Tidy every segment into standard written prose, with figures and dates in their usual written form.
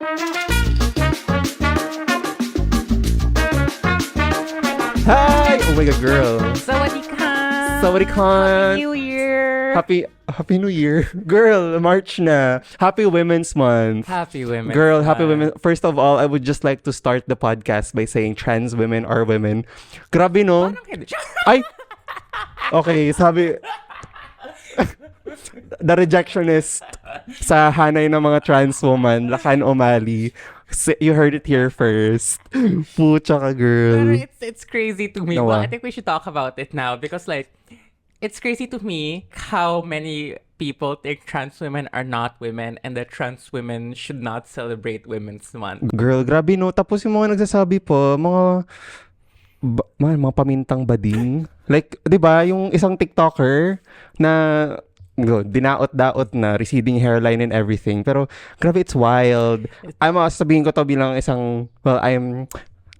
Hi! Oh my God, girl. Sawadee-ka! Sawadee-ka! Happy New Year! Happy New Year. Girl, March na. Happy Women's Month. Happy Women's Girl, Month. happy women. First of all, I would just like to start the podcast by saying trans women are women. Grabe, no? Parang hindi. Ay! Okay, sabi... The rejectionist sa hanay ng mga trans woman, Lakan O'Malley. You heard it here first. Pucha ka, girl. Pero it's crazy to me. No, Well, I think we should talk about it now because like it's crazy to me how many people think trans women are not women and that trans women should not celebrate Women's Month. Girl, grabe, no? Tapos yung mga nagsasabi po, mga pamintang bading. Like, di ba, yung isang TikToker na dinaot-daot na, receding hairline and everything. Pero, grabe, it's wild. Sabihin ko to bilang isang, well, I'm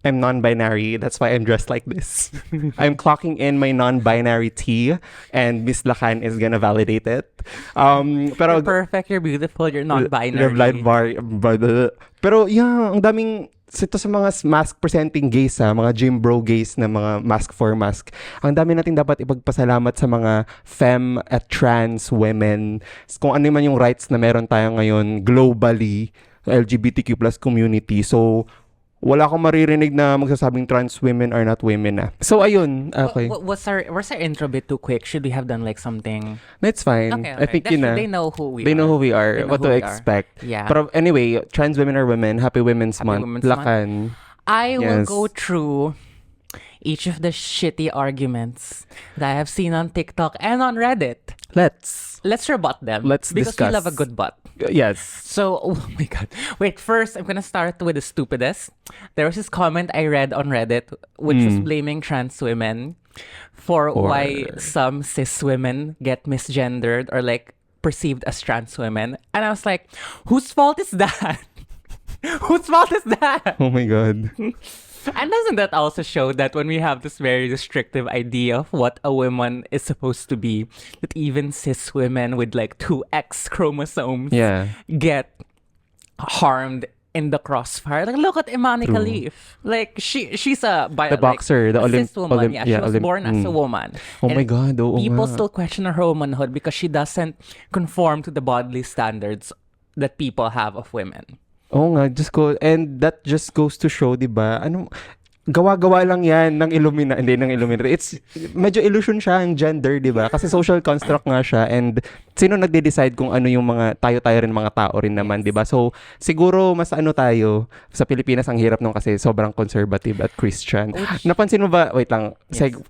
non-binary. That's why I'm dressed like this. I'm clocking in my non-binary tee and Miss Lakan is gonna validate it. Pero, You're perfect, you're beautiful, you're non-binary. You're pero, yeah, ang daming ito sa mga mask-presenting gays, mga gym bro gays na mga mask for mask. Ang dami natin dapat ipagpasalamat sa mga femme at trans women. Kung ano man yung rights na meron tayo ngayon globally, LGBTQ plus community. So, wala akong maririnig na magsasabing trans women are not women na. So, ayun. Okay. Was our intro bit too quick? Should we have done like something? That's fine. Okay. I think yun na. They know who we are. They know who we are. What to expect. Yeah. But anyway, trans women are women. Happy Women's Month. Women's Lakan. I will go through each of the shitty arguments that I have seen on TikTok and on Reddit. Let's rebut them. Let's because discuss. we love a good butt. Yes. So, oh my God. Wait, first, I'm gonna start with the stupidest. There was this comment I read on Reddit, which was blaming trans women for why some cis women get misgendered or like perceived as trans women. And I was like, whose fault is that? Whose fault is that? Oh my God. And doesn't that also show that when we have this very restrictive idea of what a woman is supposed to be, that even cis women with like 2X chromosomes get harmed in the crossfire? Like, look at Imani Khalif. Like, she's a the boxer, the cis woman. She was born as a woman. Oh my God. People still question her womanhood because she doesn't conform to the bodily standards that people have of women. Oo nga, and that just goes to show, di ba? Gawa-gawa lang yan ng Illuminati. It's, medyo illusion siya ang gender, di ba? Kasi social construct nga siya, and sino nagde-decide kung ano yung mga tayo rin mga tao rin naman, di ba? So, siguro mas tayo, sa Pilipinas ang hirap nung kasi sobrang conservative at Christian. Napansin mo ba, wait lang,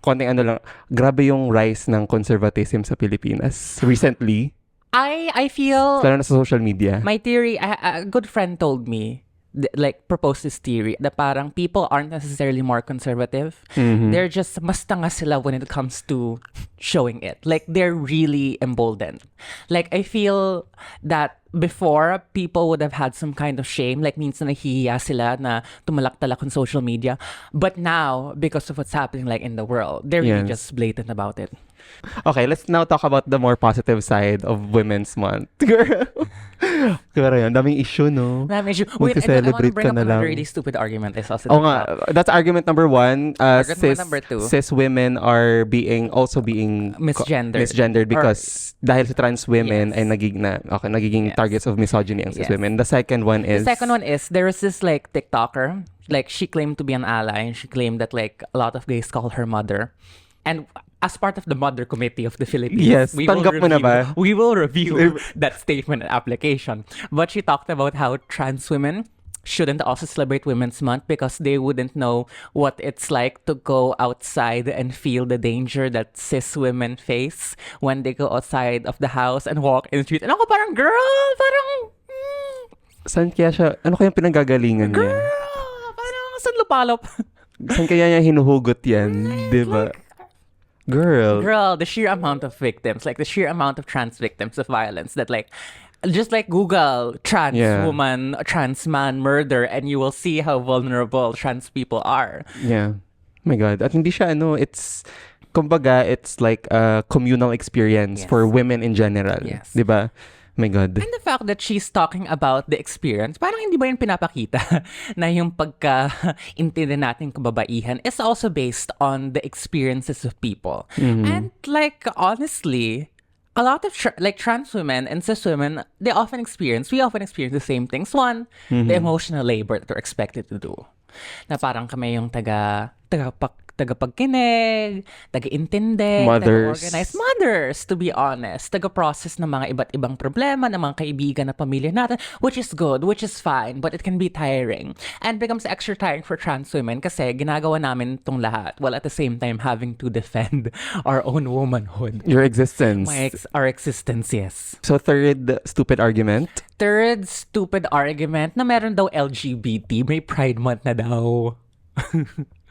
konting lang, grabe yung rise ng conservatism sa Pilipinas recently. I feel lalo na sa social media. My theory, a good friend told me, proposed this theory that parang people aren't necessarily more conservative. They're just mas tanga sila when it comes to showing it. Like, they're really emboldened. Like, I feel that before, people would have had some kind of shame. Like, minsan nahihiya sila na tumalak-talak on social media. But now, because of what's happening like in the world, they're really just blatant about it. Okay, let's now talk about the more positive side of Women's Month. Girl. Pero yun, daming issue, no? Daming issue. Wait, I want to bring up another really stupid argument I saw. That's argument number one. Argument number two. Cis women are also being misgendered because dahil sa trans women ay nagiging targets of misogyny ang cis women. The second one is there was this like TikToker, like she claimed to be an ally and she claimed that like a lot of gays call her mother. And as part of the Mother Committee of the Philippines, we will review that statement and application. But she talked about how trans women shouldn't also celebrate Women's Month because they wouldn't know what it's like to go outside and feel the danger that cis women face when they go outside of the house and walk in the street. And ako parang, girl, parang... Saan kaya siya? Ano kaya pinanggagalingan niya? Girl, parang saan lupalop? Saan kaya niya hinuhugot yan? Diba? Girl, the sheer amount of victims, like the sheer amount of trans victims of violence that like, just like Google trans woman, trans man murder and you will see how vulnerable trans people are. Yeah. Oh my God. At hindi siya kumbaga, it's like a communal experience for women in general. Yes. Diba? My God. And the fact that she's talking about the experience, parang hindi ba yun pinapakita na yung pagka-intindi natin kababaihan is also based on the experiences of people. And like, honestly, a lot of trans women and cis women, we often experience the same things. One, the emotional labor that we're expected to do. Na parang kami yung tagapagkinig, taga-intindi, taga-organize. Mothers, to be honest. Taga-process ng mga iba't ibang problema ng mga kaibigan na pamilya natin, which is good, which is fine, but it can be tiring. And becomes extra tiring for trans women kasi ginagawa namin itong lahat while at the same time having to defend our own womanhood. Your existence. Our existence, yes. So third stupid argument na meron daw LGBT, may Pride Month na daw.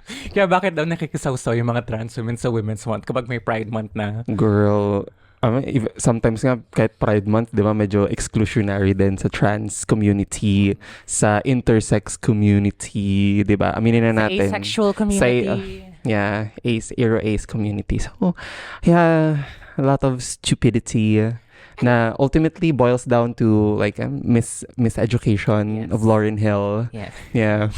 Kaya bakit daw nakikisaw-saw yung mga trans women sa Women's Month kapag may Pride Month na? Girl, sometimes nga kahit Pride Month, di ba, medyo exclusionary din sa trans community, sa intersex community, di ba? Aminin na natin. Sa asexual community. Ace community. So, yeah, a lot of stupidity na ultimately boils down to like miseducation of Lauryn Hill. Yes. Yeah.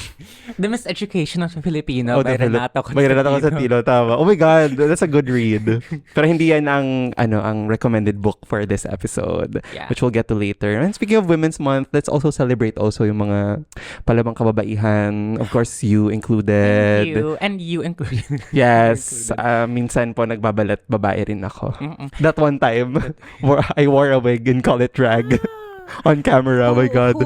The Miseducation of the Filipino by Renato Constantino. Tama. Oh my God, that's a good read. Pero hindi yan ang recommended book for this episode, which we'll get to later. And speaking of Women's Month, let's also celebrate also yung mga palabang kababaihan. Of course, you included. And you included. Yes. Minsan po nagbabalat babae rin ako. That one time, I wore a wig and call it drag on camera. Oh my God.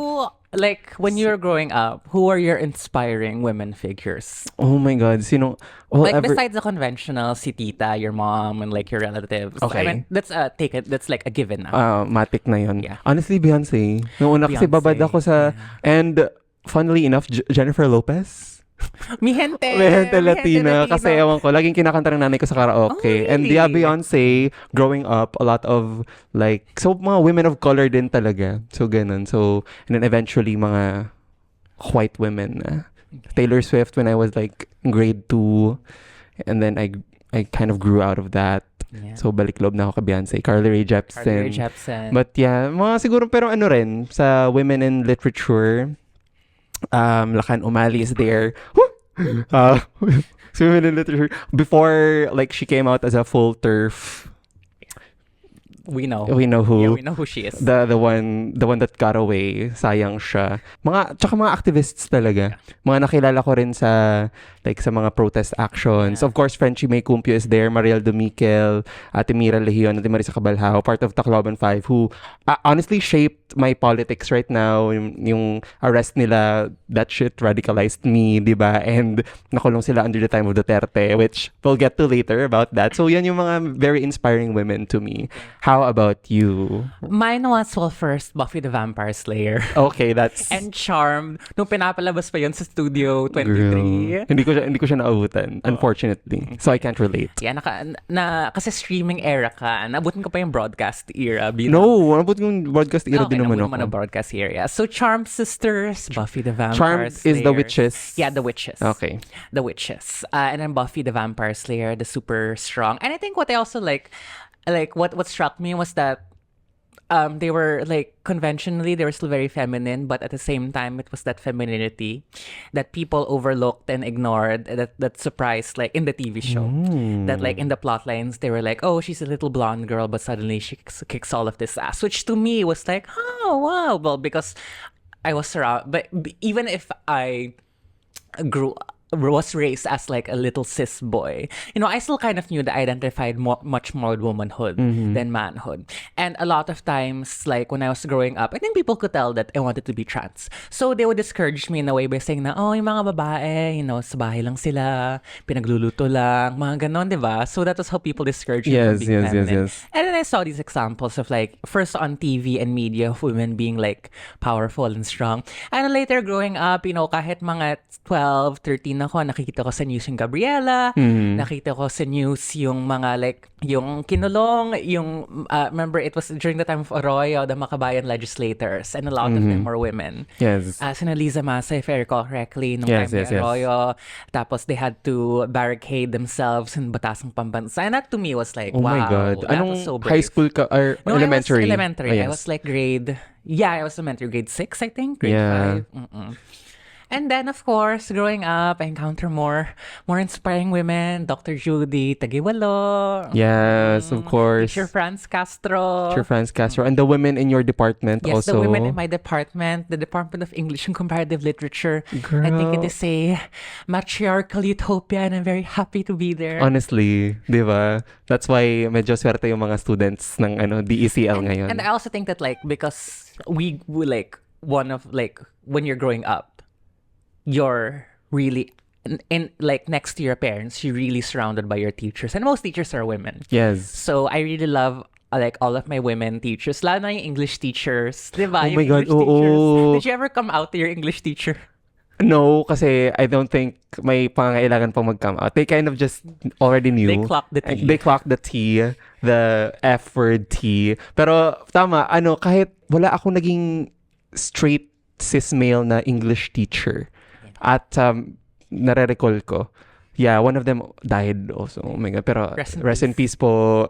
Like, when you were growing up, who are your inspiring women figures? Oh my God. Sino? Well, like, besides the conventional, si tita, your mom, and like your relatives. Okay. I mean, that's like a given now. Matic na yun. Yeah. Honestly, Beyonce. Noong una kasi babad ako sa... And funnily enough, Jennifer Lopez. Mi gente Latina. Kasi ewan ko, laging kinakanta ng nanay ko sa karaoke. Oh, really? And Beyonce, growing up, a lot of like, so mga women of color din talaga. So ganun. So, and then eventually mga white women. Taylor Swift when I was like grade 2. And then I kind of grew out of that. Yeah. So balik loob na ako kay Beyonce. Carly Rae Jepsen. But yeah, mga siguro pero ano rin, sa women in literature, Lakan is there. So women in literature before like she came out as a full TERF. We know who. Yeah, we know who she is. The one that got away. Sayang siya. Tsaka mga activists talaga. Mga nakilala ko rin sa mga protest actions. Yeah. Of course, Frenchie May Cumpio is there, Mariel Dumiquel, Ate Mira Legion, Ate Marisa Cabalhao, part of Tacloban 5, who honestly shaped my politics right now. Yung arrest nila, that shit radicalized me, diba? And nakulong sila under the time of Duterte, which we'll get to later about that. So yan yung mga very inspiring women to me. How about you? Mine was, well, first, Buffy the Vampire Slayer. Okay, that's... And Charmed. Nung pinapalabas pa yun sa Studio 23. Girl. Hindi ko siya naabutan, unfortunately. So I can't relate. Yeah, kasi streaming era ka. Nabutin ko pa yung broadcast era. No, nabutin yung broadcast era din naman ako. Okay, broadcast era. So Charmed sisters, Buffy the Vampire Charmed Slayer. is the witches. Yeah, the witches. Okay. The witches. And then Buffy the Vampire Slayer, the super strong. And I think what I also like what struck me was that they were like conventionally they were still very feminine, but at the same time it was that femininity that people overlooked and ignored, that surprised, like in the TV show. That like in the plot lines they were like, oh, she's a little blonde girl, but suddenly she kicks all of this ass, which to me was like, oh wow. Well, because I was surrounded, but even if I was raised as like a little cis boy, I still kind of knew that I identified much more with womanhood than manhood. And a lot of times, like when I was growing up, I think people could tell that I wanted to be trans. So they would discourage me in a way by saying na, oh, yung mga babae, sa bahay lang sila, pinagluluto lang, mga ganon, diba? So that was how people discouraged me from being feminine. Yes. And then I saw these examples of like, first on TV and media, of women being like powerful and strong. And later growing up, kahit mga 12, 13 ako, nakikita ko sa news yung Gabriela, nakita ko sa news yung mga like, yung kinulong, yung, remember it was during the time of Arroyo, the Makabayan legislators, and a lot of them were women. Yes. Sina Liza Masa, if I recall correctly, nung Yes, time yes, ni yes. Arroyo, tapos they had to barricade themselves in Batasang Pambansa. And that to me was like, Oh wow, my God. that Anong was so high brave. school ka or No, elementary? I was elementary. Oh, yes. I was like I was elementary, grade 6, I think, grade Yeah. 5. And then, of course, growing up, I encounter more inspiring women. Dr. Judy Tagiwalo. Yes, of course. Teacher Franz Castro. Teacher Franz Castro. And the women in your department Yes, also. the women in my department, the Department of English and Comparative Literature. Girl. I think it is a matriarchal utopia and I'm very happy to be there. Honestly, di ba? That's why medyo swerte yung mga students ng DECL ngayon. And I also think that like, because we like, one of like, when you're growing up, you're really in like next to your parents, you're really surrounded by your teachers, and most teachers are women. Yes. So I really love like all of my women teachers, lalo na yung English teachers, diba? Oh Yung my God, English teachers. oo. Did you ever come out to your English teacher? No, kasi I don't think may pangangailangan pang mag-come out. They kind of just already knew. They clocked the T. They clocked the T, the F word T. Pero tama, kahit wala ako naging straight cis male na English teacher. At nare-recall ko, yeah, one of them died also. Oh my God. Pero rest in peace po.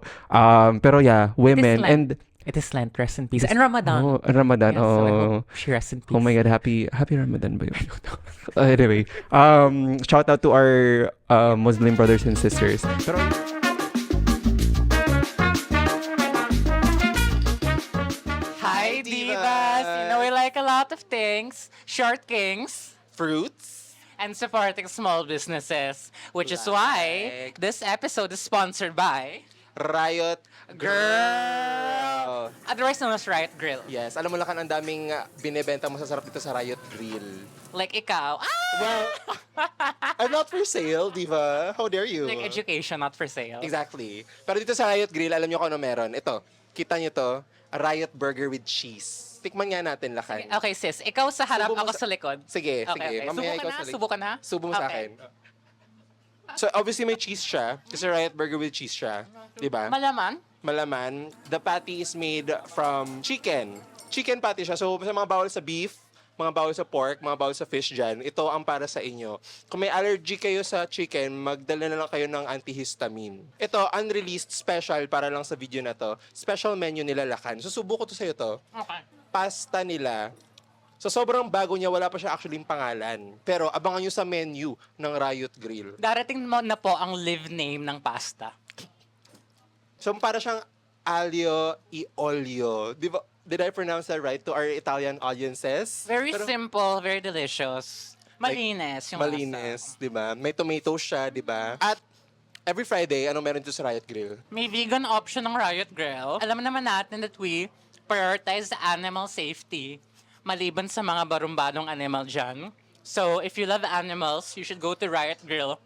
Pero yeah, women and it is Lent, rest in peace. And Ramadan. Oh, Ramadan. Yes, so I oh. hope she rests in peace. Oh my God, happy Ramadan ba yun? Anyway, shout out to our Muslim brothers and sisters. Pero Hi, divas! You know we like a lot of things. Short kings. Fruits. And supporting small businesses. Which is why this episode is sponsored by Riot Girl. Otherwise known as Riot Grill. Yes, alam mo Lakan, ang daming binebenta masasarap dito sa Riot Grill. Like ikaw. Well, I'm not for sale, diva. How dare you? Like education, not for sale. Exactly. Pero dito sa Riot Grill, alam niyo kung ano meron. Ito, kita niyo to, a Riot Burger with cheese. Tikman nga natin, Lakan. Okay, sis. Ikaw sa harap, Subo mo ako sa- sa likod. Sige, Okay, sige. okay. Mamaya Subukan ikaw na? sa likod. Subukan na? Subo mo sa Okay. akin. So, obviously may cheese siya. Kasi Riot Burger with cheese siya. Diba? Malaman? Malaman. The patty is made from chicken. Chicken patty siya. So, sa mga bawal sa beef, mga bawal sa pork, mga bawal sa fish dyan, ito ang para sa inyo. Kung may allergy kayo sa chicken, magdala na lang kayo ng antihistamine. Ito, unreleased special para lang sa video na to. Special menu nila Lakan. Susubo ko to sa'yo to. Okay. Pasta nila. So, sobrang bago niya. Wala pa siya actually yung pangalan. Pero, abangan nyo sa menu ng Riot Grill. Darating mo na po ang live name ng pasta. So, para siyang aglio e olio. Di ba? Did I pronounce that right to our Italian audiences? Very Pero simple, very delicious. Malinis yung malinis, di ba? May tomato siya, di ba? At every Friday, ano meron dito sa Riot Grill? May vegan option ng Riot Grill. Alam naman natin that we prioritize animal safety maliban sa mga barumbadong animal dyan. So, if you love animals, you should go to Riot Grill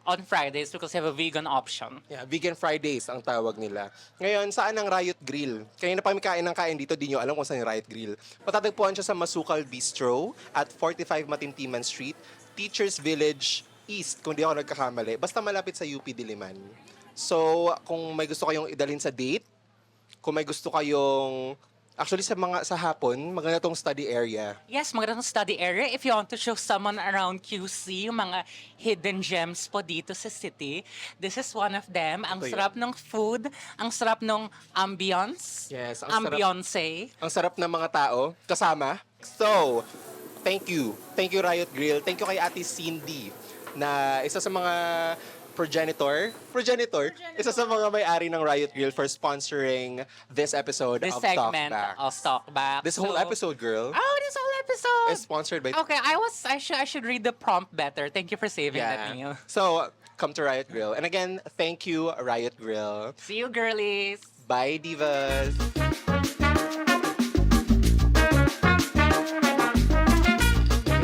on Fridays because they have a vegan option. Yeah, Vegan Fridays ang tawag nila. Ngayon, saan ang Riot Grill? Kanina pa kami kain ng kain dito, di nyo alam kung saan yung Riot Grill. Patatagpuan siya sa Masukal Bistro at 45 Matintiman Street, Teachers Village East, kung di ako nagkakamali. Basta malapit sa UP Diliman. So, kung may gusto kayong idalhin sa date, kung may gusto kayong actually sa hapon, maganda tong study area. Yes, magandang study area. If you want to show someone around QC, yung mga hidden gems po dito sa city, this is one of them. Ang Ito yun. sarap ng food, ang sarap ng ambience, Yes, ang sarap. ambiance. Ang sarap ng mga tao kasama. So, thank you. Thank you, Riot Grill. Thank you kay Ate Cindy na isa sa mga progenitor, isa sa mga may-ari ng Riot Grill for sponsoring this episode This of segment Talkback. of Talkback. This whole episode, girl, Oh, this whole episode. is sponsored by... Okay, I should read the prompt better. Thank you for saving that, Neil. So, come to Riot Grill. And again, thank you, Riot Grill. See you, girlies. Bye, divas!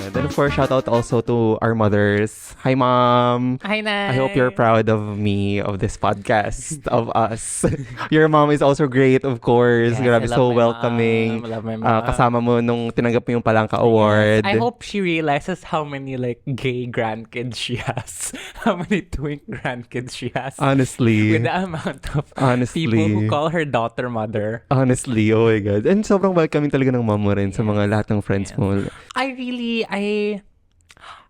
And then of course, shout out also to our mothers. Hi, Mom. Hi, Nay. I hope you're proud of me, of this podcast, of us. Your mom is also great, of course. Yes, Grabe, I love so my welcoming. mom. I love my mom. Kasama mo nung tinanggap mo yung Palangka Award. I hope she realizes how many like gay grandkids she has. How many twink grandkids she has. Honestly. With the amount of Honestly. people who call her daughter mother. Honestly, oh my God. And sobrang welcoming talaga ng mom mo rin sa mga lahat ng friends mo. I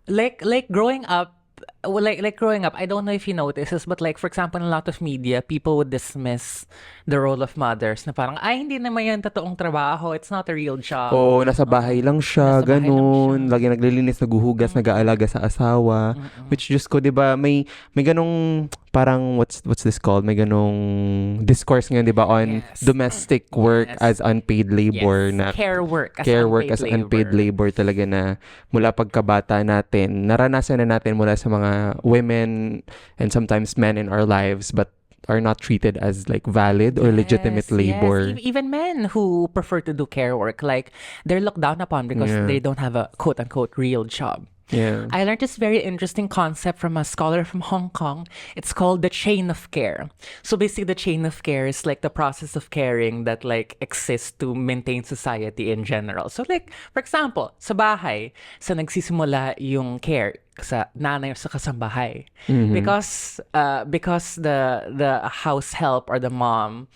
like growing up. Well, like growing up, I don't know if you notice this, but like for example, in a lot of media, people would dismiss the role of mothers na parang, ay, hindi naman yan totoong trabaho. It's not a real job. Oo, nasa bahay lang siya, Nasa bahay lang ganun. siya. Lagi naglilinis, naghuhugas, nag-aalaga sa asawa. Which, Diyos ko, di ba, may ganong, parang, what's this called? May ganong discourse ngayon, di ba, on domestic work as unpaid labor. Yes. Na Care work as unpaid labor talaga na mula pagkabata natin. Naranasan na natin mula sa mga women and sometimes men in our lives, but are not treated as like valid or legitimate labor. Yes. Even men who prefer to do care work, like they're looked down upon because they don't have a quote unquote real job. Yeah. I learned this very interesting concept from a scholar from Hong Kong. It's called the chain of care. So basically the chain of care is like the process of caring that like exists to maintain society in general. So like, for example, sa bahay, sa nagsisimula yung care sa nanay or sa kasambahay. Because the house help or the mom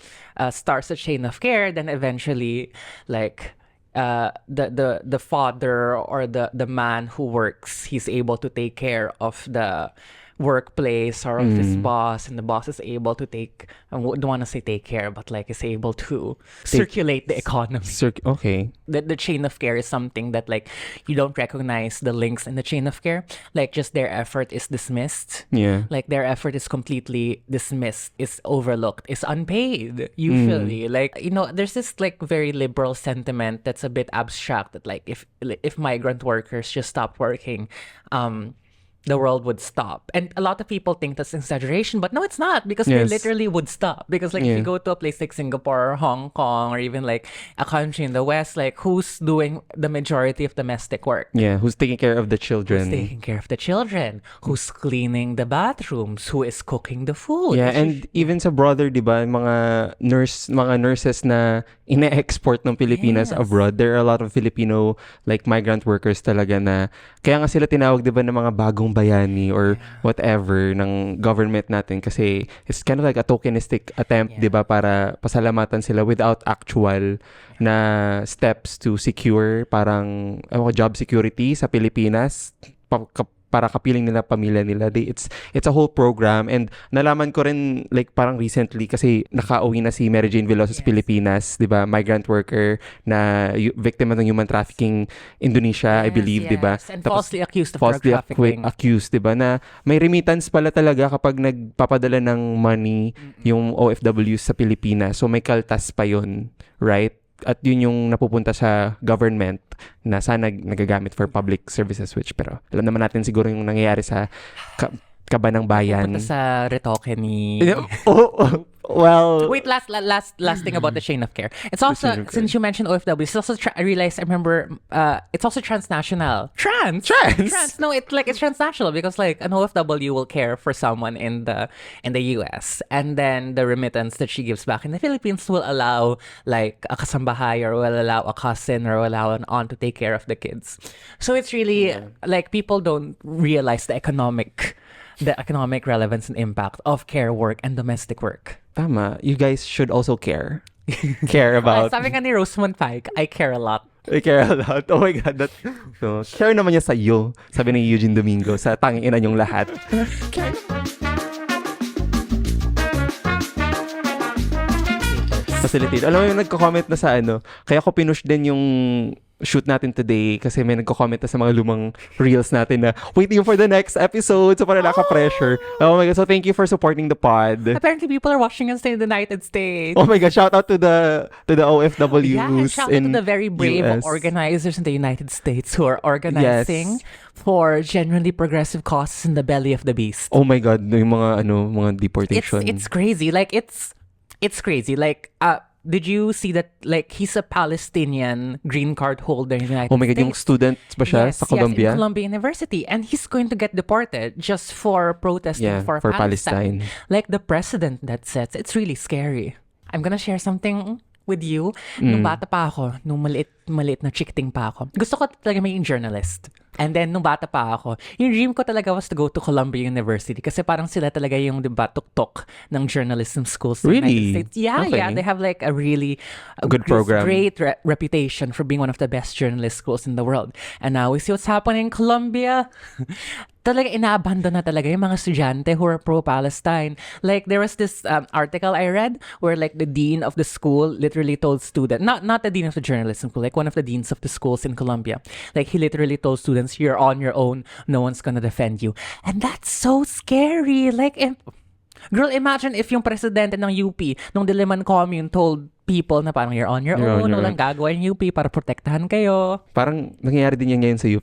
starts a chain of care, then eventually like the father or the man who works, he's able to take care of the workplace or of his boss, and the boss is able to take, I don't want to say take care, but like is able to circulate the economy. Okay. The chain of care is something that like you don't recognize the links in the chain of care. Like just their effort is dismissed. Yeah. Like their effort is completely dismissed, is overlooked, is unpaid usually. Like, you know, there's this like very liberal sentiment that's a bit abstract that like if migrant workers just stopped working, the world would stop. And a lot of people think that's exaggeration, but no, it's not, because they literally would stop. Because like if you go to a place like Singapore or Hong Kong or even like a country in the West, like who's doing the majority of domestic work? Yeah, who's taking care of the children? Who's taking care of the children? Who's cleaning the bathrooms? Who is cooking the food? Yeah, and even sa brother, di ba, mga nurses na ine-export ng Pilipinas abroad, there are a lot of Filipino like migrant workers talaga na, kaya nga sila tinawag, di ba, ng mga bagong bayani or whatever ng government natin, kasi it's kind of like a tokenistic attempt, di ba, para pasalamatan sila without actual na steps to secure parang job security sa Pilipinas para kapiling nila pamilya nila. It's a whole program, and nalaman ko rin like parang recently kasi nakauwi na si Mary Jane Veloso sa Pilipinas, 'di ba? Migrant worker na victim ng human trafficking Indonesia, I believe, 'di ba? And falsely accused of drug trafficking. Accused, 'di ba? Na may remittance pala talaga kapag nagpapadala ng money yung OFWs sa Pilipinas. So may kaltas pa 'yon, right? At yun yung napupunta sa government na sana nagagamit for public services, which pero alam naman natin siguro yung nangyayari sa kabanang bayan. Napunta sa retoke ni... Well... Wait, last thing about the chain of care. It's also, since you mentioned OFW, it's also, I realized, I remember, it's also transnational. Trans! No, it's transnational, because like an OFW will care for someone in the US, and then the remittance that she gives back in the Philippines will allow like a kasambahay, or will allow a cousin, or will allow an aunt to take care of the kids. So it's really like people don't realize the economic relevance and impact of care work and domestic work. Tama. You guys should also care. Care about... Sabi nga ni Rosamund Pike, I care a lot. I care a lot. Oh my God. So, care naman niya sa iyo. Sabi ni Eugene Domingo sa tanging ina niyong lahat. Facilitate. Alam mo yung nagko-comment na sa kaya ko pinush din yung shoot natin today kasi may nagko-comment na sa mga lumang reels natin na waiting for the next episode, so para naka-pressure. Oh my God, so thank you for supporting the pod. Apparently people are watching us in the United States. Oh my God, shout out to the OFWs. Yeah, and shout out to the very brave US. organizers in the United States who are organizing for genuinely progressive causes in the belly of the beast. Oh my God, yung mga deportation. It's crazy. Like it's crazy. Like did you see that like he's a Palestinian green card holder in the United Oh my God, States? yung student ba siya sa Columbia? Yes, in Columbia University. And he's going to get deported just for protesting for Palestine. Like the precedent that sets, it's really scary. I'm gonna share something with you. Nung bata pa ako, nung maliit na chikiting pa ako, gusto ko talaga maging journalist. And then, nung bata pa ako, yung dream ko talaga was to go to Columbia University kasi parang sila talaga yung, di ba, tuk-tuk ng journalism schools in the United States. Yeah, Okay. yeah. They have like a really Good program. great reputation for being one of the best journalist schools in the world. And now we see what's happening in Columbia. Talaga inaabandon na talaga yung mga estudyante who are pro-Palestine. Like, there was this article I read where like the dean of the school literally told students, not the dean of the journalism school, like one of the deans of the schools in Columbia, like he literally told students, you're on your own, no one's gonna defend you. And that's so scary. Like, girl, imagine if yung presidente ng UP, nung Diliman Commune told people na parang you're on your own, walang gagawa yung UP para protektahan kayo. Parang nangyayari din yan ngayon sa UP.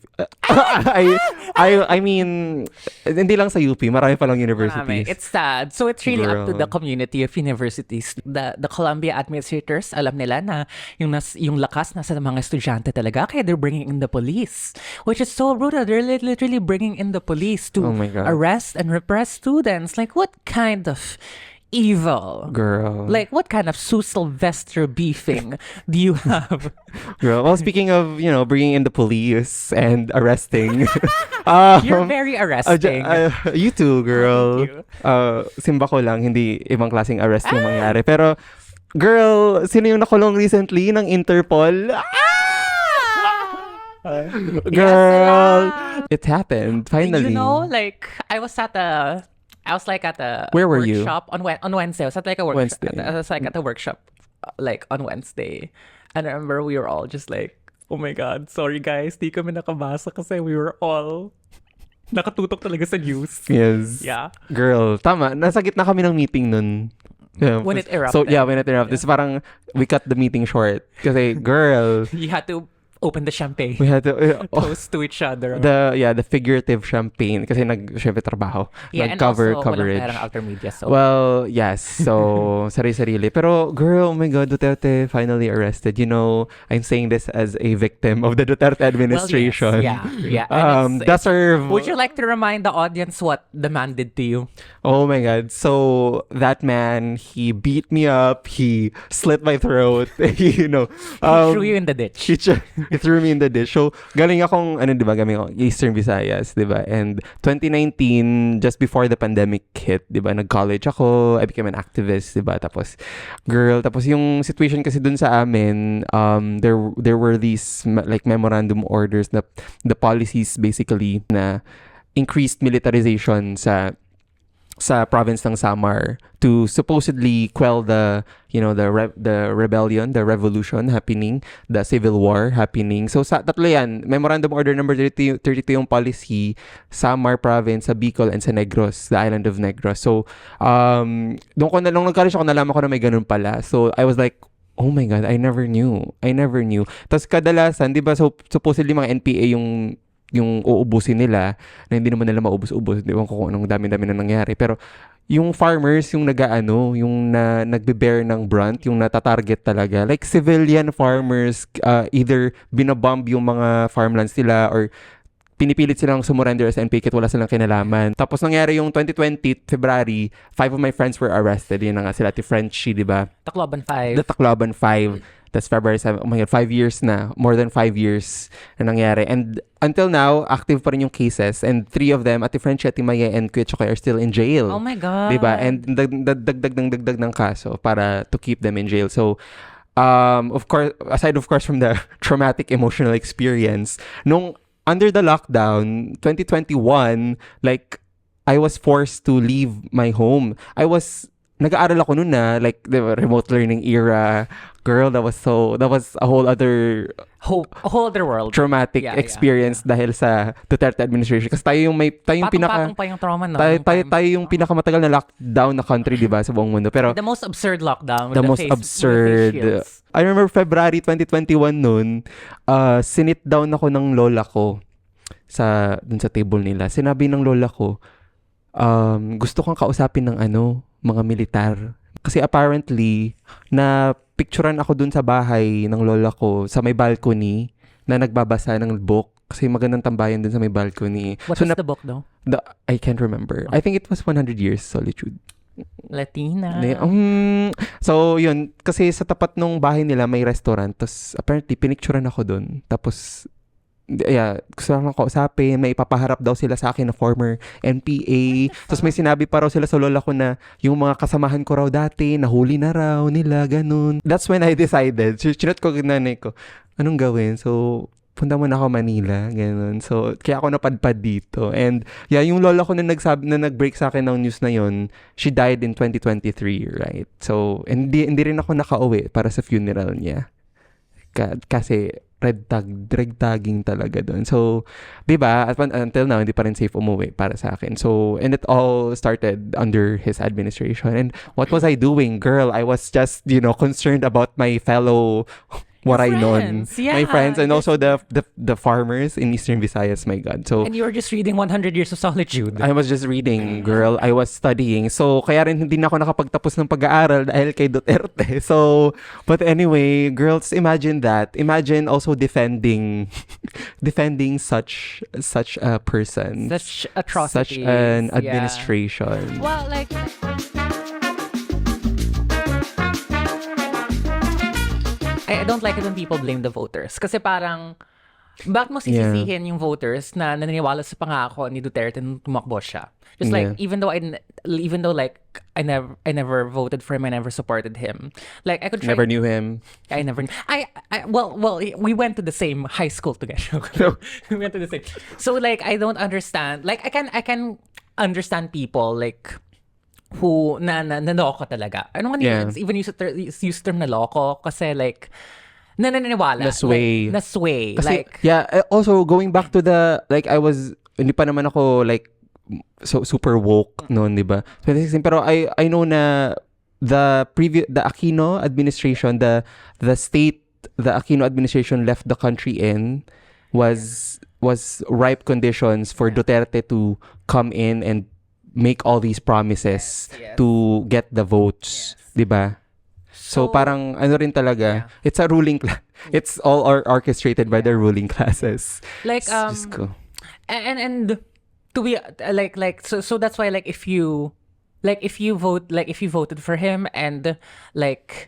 I mean, hindi lang sa UP, marami pa lang universities. It's sad. So it's really up to the community of universities. The Columbia administrators, alam nila na yung lakas nasa mga estudyante talaga, kaya they're bringing in the police. Which is so brutal. They're literally bringing in the police to arrest and repress students. Like, what kind of evil? Girl. Like, what kind of Sue Sylvester beefing do you have? Girl. Well, speaking of, bringing in the police and arresting. You're very arresting. You too, girl. Thank you. Simba ko lang, hindi ibang klaseng arrest yung mangyari. Pero, girl, sino yung nakulong recently ng Interpol? Girl, it happened, finally. Like, I was at a Where were you? workshop on Wednesday. I was at like a workshop. I was like at a workshop like on Wednesday. And I remember we were all just like, oh my God, sorry guys, di kami nakabasa kasi we were all nakatutok talaga sa news. Yes. Yeah. Girl, tama. Nasa gitna kami ng meeting nun. Yeah. When it erupted. So, yeah, when it erupted. So, parang we cut the meeting short. Kasi, girl, You had to open the champagne. we had to... Toast to each other. The figurative champagne kasi syempre trabaho. Yeah, and Nag-cover also, coverage. walang perang AlterMidya. So. Well, yes. So, sari-sarili. Pero, girl, oh my God, Duterte finally arrested. I'm saying this as a victim of the Duterte administration. Well, yes. Yeah. Dasurv. Would you like to remind the audience what the man did to you? Oh my God. So, that man, he beat me up. He slit my throat. He threw you in the ditch. He threw me in the dish. So, galing akong, galing ako, Eastern Visayas, di ba? And 2019, just before the pandemic hit, di ba? Nag-college ako, I became an activist, di ba? Tapos yung situation kasi dun sa amin, there were these, like, memorandum orders na the policies basically na increased militarization sa province ng Samar to supposedly quell the rebellion, the revolution happening, the civil war happening. So sa tatlo yan, Memorandum Order number 32 yung policy, Samar province, sa Bicol and sa Negros, the island of Negros. So nung nag-college ako, nalaman ko na may ganun pala. So I was like, oh my God, I never knew. Tapos kadalasan, di ba, so supposedly mga NPA yung uubusin nila na hindi naman nila maubos-ubos. Di ba kung anong dami-dami na nangyari. Pero yung farmers, yung nagbe-bear ng brunt, yung natatarget talaga. Like civilian farmers, either binabomb yung mga farmlands nila or pinipilit silang sumurrender as NPA kahit wala silang kinalaman. Tapos nangyari yung 2020, February, 5 of my friends were arrested. Yun na nga sila, Frenchie, di ba? Tacloban 5. The Tacloban 5. That's February 7. Oh my God, 5 years na. More than 5 years na nangyari. And until now, active pa rin yung cases. And 3 of them, Ate Frenchie, Ate Maya, and Kuya Chokoy are still in jail. Oh my God. Diba? And dagdag ng kaso para to keep them in jail. So, aside from the traumatic emotional experience, under the lockdown, 2021, like, I was forced to leave my home. Nag-aaral ako noon na, like, the remote learning era. Girl, that was a whole other world. Traumatic experience dahil sa Duterte administration. Kasi tayo yung patong-patong pa yung trauma, no? Tayo yung pinakamatagal na lockdown na country, di ba, sa buong mundo. Pero the most absurd lockdown. The most absurd. I remember February 2021 noon, sinit down ako ng lola ko dun sa table nila. Sinabi ng lola ko, gusto kong kausapin ng mga militar. Kasi apparently, na napicturan ako dun sa bahay ng lola ko sa may balcony na nagbabasa ng book. Kasi magandang tambayan dun sa may balcony. What was the book though? I can't remember. I think it was 100 Years Solitude. Latina. So, yun. Kasi sa tapat nung bahay nila may restaurant. Tapos, apparently, pinicturean ako dun. Tapos, gusto lang kausapin. May ipapaharap daw sila sa akin na former NPA. Tapos, may sinabi pa raw sila sa lola ko na yung mga kasamahan ko raw dati, nahuli na raw nila, ganun. That's when I decided. Chinot ko nanay ko, anong gawin? So, punta muna ako Manila, ganun. So, kaya ako napadpad dito. And, yung lola ko na nag-break sa akin ng news na yun, she died in 2023, right? So, hindi rin ako nakauwi para sa funeral niya. Kasi, red tagging talaga doon. So, di ba, until now, hindi pa rin safe umuwi para sa akin. So, and it all started under his administration. And what was I doing? Girl, I was just, concerned about my fellow my friends, and also the farmers in Eastern Visayas, my God. So, and you were just reading 100 Years of Solitude. I was just reading, girl. I was studying. So, kaya rin hindi na ako nakapagtapos ng pag-aaral dahil kay Duterte. So, but anyway, girls, imagine that. Imagine also defending such a person. Such atrocities. Such an administration. Well, like... I don't like it when people blame the voters. Kasi parang, bakit mo sisisihin yung voters na naniniwala sa pangako ni Duterte nung tumakbo siya? Just like, even though like I never voted for him, I never supported him. Like I could try, never knew him. I never. Well, we went to the same high school together. We went to the same. So like I don't understand. Like I can understand people like who naloko talaga. Ano nga nila? Even use term naloko kasi like naniniwala. Nasway. Kasi, like also going back to the like hindi pa naman ako like so super woke noon, di ba? Pero I know na the Aquino administration, the Aquino administration left the country in was ripe conditions for Duterte to come in and make all these promises to get the votes, di ba? So parang ano rin talaga, it's a ruling class. It's all orchestrated by the ruling classes. Like and to be so that's why like if you voted for him and like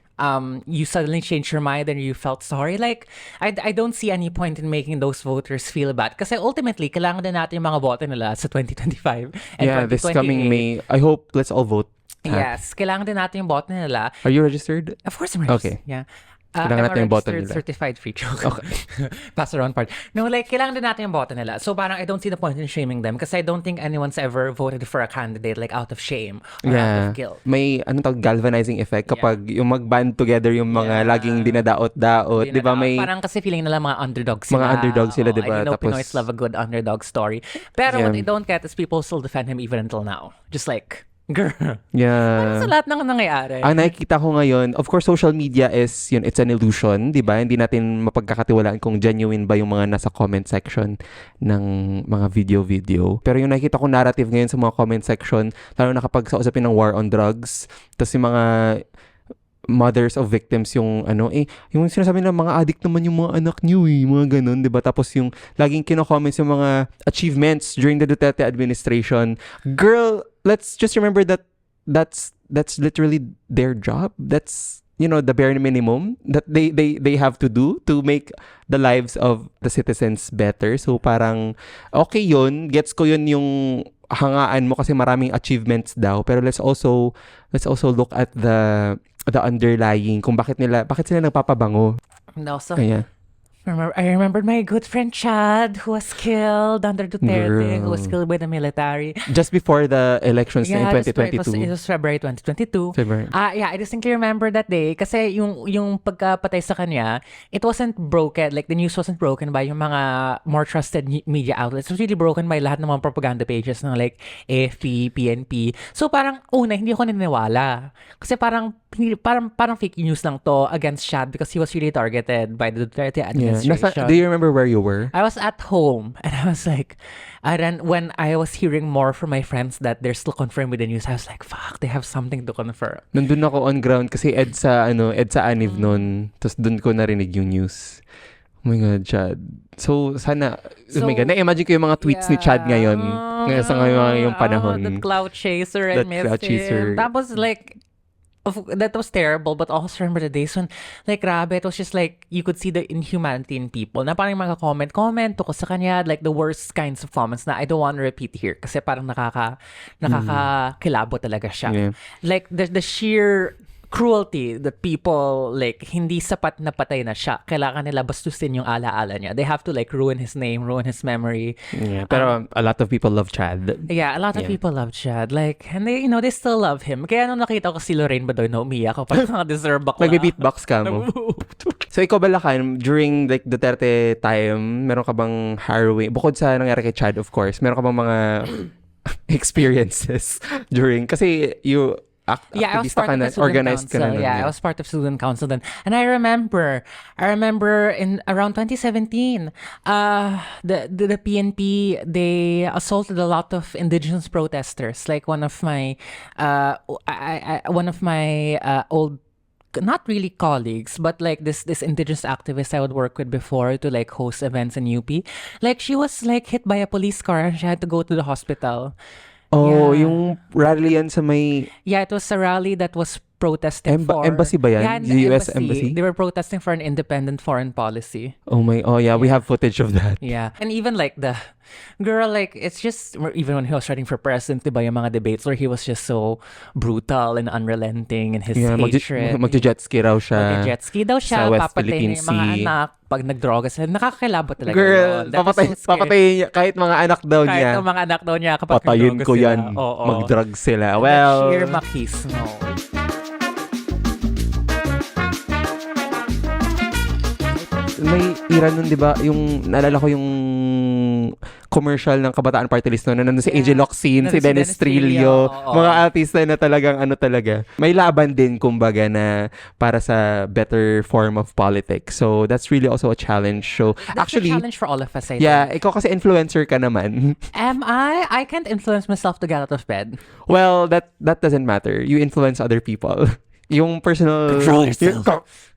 you suddenly changed your mind and you felt sorry, like I don't see any point in making those voters feel bad kasi ultimately kailangan din natin yung mga boto nila sa 2025 and this coming May. I hope let's all vote. Yes, kailangan din natin yung boto nila. Are you registered? Of course I'm registered. Okay. Yeah. Kailangan natin yung boto nila. Certified free joke. Okay. Pass around part. No, like, kailangan din natin yung boto nila. So, parang I don't see the point in shaming them kasi I don't think anyone's ever voted for a candidate like out of shame or out of guilt. May, galvanizing effect kapag yung mag-band together yung mga laging dinadaot-daot. Di ba may... Parang kasi feeling nila mga underdogs sila. Mga underdogs sila, di ba? I know Pinoys love a good underdog story. Pero what I don't get is people still defend him even until now. Just like... Girl. Yeah. Ano sa lahat ng nangyayari? Ang nakikita ko ngayon, of course, social media is, it's an illusion, di ba? Hindi natin mapagkakatiwalaan kung genuine ba yung mga nasa comment section ng mga video. Pero yung nakikita ko narrative ngayon sa mga comment section, lalo na kapag sa usapin ng war on drugs, tapos yung mga mothers of victims yung yung sinasabi na mga addict naman yung mga anak niyo mga ganun, 'di ba? Tapos yung laging kino-comments yung mga achievements during the Duterte administration. Girl, let's just remember that that's literally their job. That's the bare minimum that they have to do to make the lives of the citizens better. So parang okay yun, gets ko yun yung hangaan mo kasi maraming achievements daw, pero let's also look at the underlying kung bakit sila nagpapabango. And also, Kaya, I remembered my good friend Chad who was killed under Duterte, who was killed by the military. Just before the elections in 2022. It was February 2022. February. I distinctly remember that day kasi yung pagkapatay sa kanya, it wasn't broken, like the news wasn't broken by yung mga more trusted media outlets. It was really broken by lahat ng mga propaganda pages ng like AFP, PNP. So parang hindi ako naniniwala. Kasi parang fake news lang to against Chad because he was really targeted by the Duterte administration. demonstration. Do you remember where you were? I was at home and I was like, when I was hearing more from my friends that they're still confirmed with the news, I was like, fuck, they have something to confirm. Nandun ako on ground kasi EDSA Aniv nun. Tapos dun ko narinig yung news. Oh my God, Chad. So, sana, oh my God, na-imagine ko yung mga tweets ni Chad ngayon. Ngayon sa ngayon yung panahon. The cloud chaser, I missed him. That was like, that was terrible, but also remember the days when, like, grabe, it was just like, you could see the inhumanity in people. Na parang mga comment ko sa kanya, like, the worst kinds of comments na I don't want to repeat here kasi parang nakakakilabo talaga siya. Yeah. Like, the sheer cruelty that people, like, hindi sapat na patay na siya. Kailangan nila bastusin yung alaala niya. They have to, like, ruin his name, ruin his memory. Yeah, pero a lot of people love Chad. Yeah, a lot of people love Chad. Like, and they, they still love him. Kaya nung nakita ko si Lorraine Badoy na umiyak ako, parang mga deserve bakla. Nagbe-beatbox ka mo. So, ikaw ba, Lakan, during, like, Duterte time, meron ka bang harrowing, bukod sa nangyari kay Chad, of course, meron ka bang mga experiences during, kasi I was part of the student council. I was part of student council then. And I remember in around 2017, the PNP, they assaulted a lot of indigenous protesters. Like one of my old, not really colleagues, but like this indigenous activist I would work with before to like host events in UP. Like she was like hit by a police car and she had to go to the hospital. Oh, yung rally yan sa may... Yeah, it was a rally that was protesting for... Embassy ba yan? Yeah, US embassy? They were protesting for an independent foreign policy. Oh yeah, we have footage of that. Yeah. And even like the... Girl, like, it's just... Even when he was running for president, diba, yung mga debates where he was just so brutal and unrelenting in his hatred. Magja-jet ski raw siya. Magja-jet ski daw siya. Sa West Papatayin Philippine yung mga Sea. anak. Pag nagdroga sila, nakakakilabot talaga. Girl, papatayin niya. Kahit mga anak daw niya. Kahit mga anak daw niya kapag patayin nagdroga ko sila. yan. Mag-drug sila. Well... Sheer machismo. May era nun, di ba? Yung, naalala ko yung commercial ng Kabataan Party List noon. Nandun si AJ Locsin, si Dennis Trillo. Mga artista na talagang talaga. May laban din, kumbaga, na para sa better form of politics. So, that's really also a challenge. So, that's actually... a challenge for all of us, I think. Yeah, ikaw kasi influencer ka naman. Am I? I can't influence myself to get out of bed. Well, that doesn't matter. You influence other people. Yung personal... Control yourself.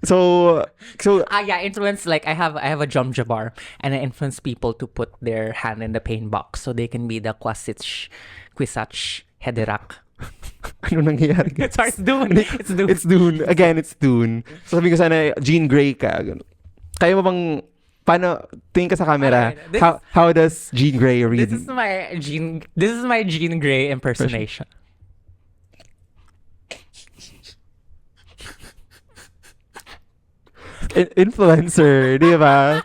So influence, like I have a jumja bar and I influence people to put their hand in the pain box so they can be the Quasich Hederak. Ano nangyayari? Sorry, it's Dune. Again, it's Dune. So sabi ko sana, Jean Grey ka. Kaya mo bang, paano, tingin ka sa camera, how does Jean Grey read? This is my Jean Grey impersonation. Influencer, di ba?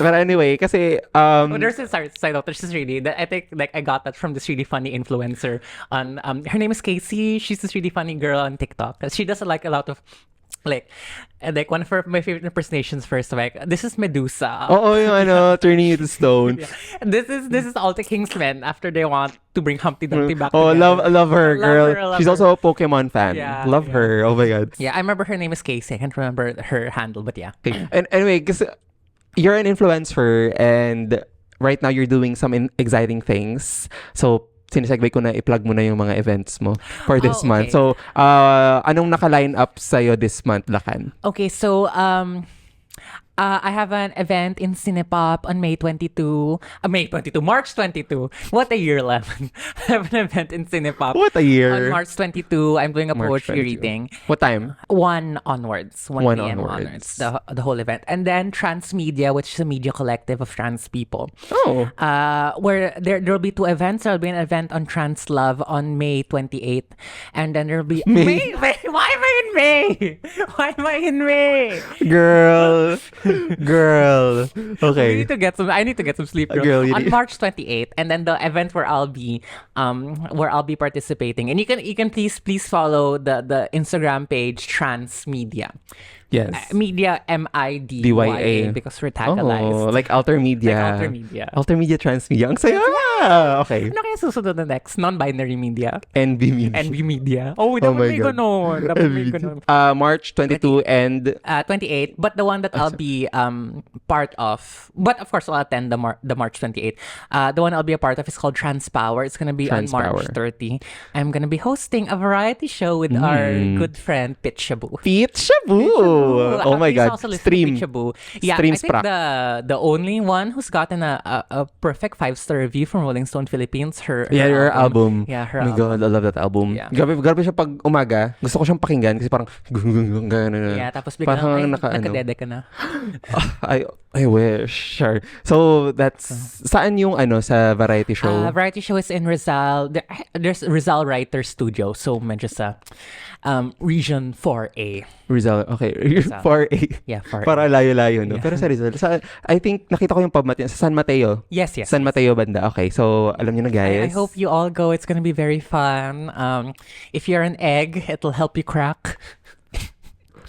But anyway, kasi there's a side note. This is really that I think like I got that from this really funny influencer on her name is Casey. She's this really funny girl on TikTok. She does like a lot of like one of my favorite impersonations first, like this is Medusa. Yung turning you to stone. Yeah. This is Alta Kingsmen after they want to bring Humpty Dumpty back. Love her, girl. She's also a Pokemon fan. Yeah, love her. Oh my God. Yeah, I remember her name is Casey. I can't remember her handle, but yeah. And anyway, because you're an influencer and right now you're doing some exciting things. So sinisegue ko na i-plug mo na yung mga events mo for this month. So, anong naka-line up sa'yo this month, Lakan? Okay, so, I have an event in Cinepop on March 22. What a year, Lemon. I have an event in Cinepop. What a year. On March 22, I'm doing a poetry reading. What time? 1 onwards. 1 p.m. onwards. The whole event. And then Transmedia, which is a media collective of trans people. Oh. Where there'll be 2 events. There'll be an event on trans love on May 28th. And then there'll be... May? Why am I in May? Why am I in May? Girl. Okay. I need to get some sleep, girl. On March 28th, and then the event where I'll be participating. And you can please follow the Instagram page Transmedia. Yes. Media, MIDYA, because we're tagalized. Like AlterMidya. Like AlterMidya. AlterMidya, transmedia. Ang saya! Okay. Ano kaya susunod na next? Non-binary media? NB Media. NB Media. Oh, dapat my may God. ganon. Dapat may ganon. March 22 and 28, but the one that I'll be part of, but of course I'll attend the March 28. The one I'll be a part of is called Transpower. It's gonna be on March 30. I'm gonna be hosting a variety show with our good friend Pit Shabu. Pete Shabu! Oh my God. Stream. Yeah, Stream I think the only one who's gotten a perfect 5-star review from Rolling Stone Philippines. Her album. Yeah, her oh my album. God, I love that album. Yeah. Grabe siya pag umaga. Gusto ko siyang pakinggan kasi parang yeah, tapos biglang nakadede ka na. I wish. Sure. So that's saan yung sa variety show? Variety show is in Rizal. There's Rizal Writer Studio. So medyo sa Region 4A. Rizal. Okay. 4A. Yeah, 4A. Para layo-layo, no? Yeah. Pero sa Rizal, I think nakita ko yung pub sa San Mateo. Yes. San Mateo banda. Okay. So, alam niyo na, guys. I hope you all go. It's gonna be very fun. If you're an egg, it'll help you crack.